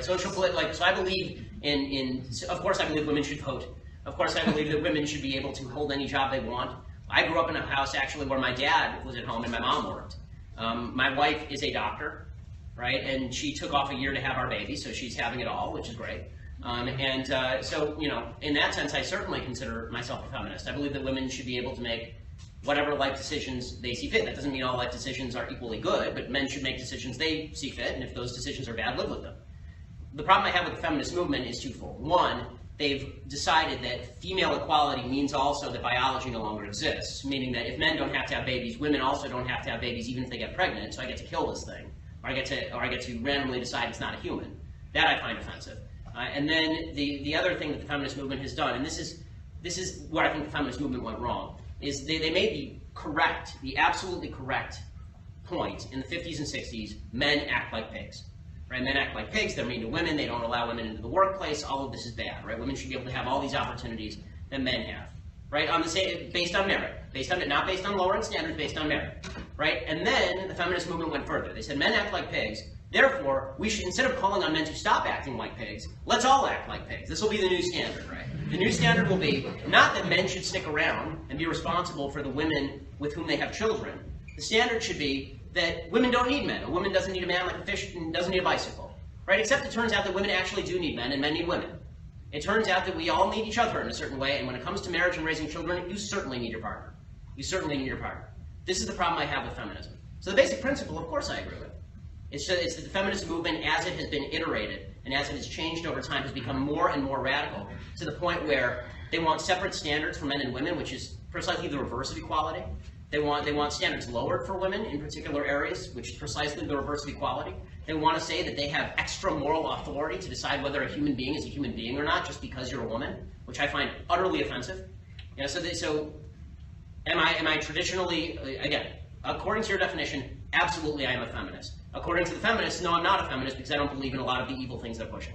right? So I believe of course I believe women should vote. Of course I believe that women should be able to hold any job they want. I grew up in a house actually where my dad was at home and my mom worked. My wife is a doctor, right? And she took off a year to have our baby, so she's having it all, which is great. So, you know, in that sense, I certainly consider myself a feminist. I believe that women should be able to make whatever life decisions they see fit. That doesn't mean all life decisions are equally good, but men should make decisions they see fit, and if those decisions are bad, live with them. The problem I have with the feminist movement is twofold. One, they've decided that female equality means also that biology no longer exists, meaning that if men don't have to have babies, women also don't have to have babies even if they get pregnant, so I get to kill this thing, or I get to randomly decide it's not a human. That I find offensive. And then the other thing that the feminist movement has done, and this is where I think the feminist movement went wrong, is they made the absolutely correct point in the 50s and 60s, men act like pigs. Right? Men act like pigs, they're mean to women, they don't allow women into the workplace, all of this is bad. Right? Women should be able to have all these opportunities that men have. Right? Based on merit. Not based on lowering standards, based on merit. Right? And then the feminist movement went further. They said men act like pigs, therefore we should, instead of calling on men to stop acting like pigs, let's all act like pigs. This will be the new standard, right? The new standard will be not that men should stick around and be responsible for the women with whom they have children. The standard should be that women don't need men. A woman doesn't need a man like a fish and doesn't need a bicycle. Right? Except it turns out that women actually do need men and men need women. It turns out that we all need each other in a certain way, and when it comes to marriage and raising children, you certainly need your partner. You certainly need your partner. This is the problem I have with feminism. So the basic principle, of course I agree with. It's that the feminist movement, as it has been iterated and as it has changed over time, has become more and more radical to the point where they want separate standards for men and women, which is precisely the reverse of equality. They want standards lowered for women in particular areas, which is precisely the reverse of equality. They want to say that they have extra moral authority to decide whether a human being is a human being or not just because you're a woman, which I find utterly offensive. You know, so am I traditionally, again, according to your definition, absolutely I am a feminist. According to the feminists, no, I'm not a feminist because I don't believe in a lot of the evil things they're pushing.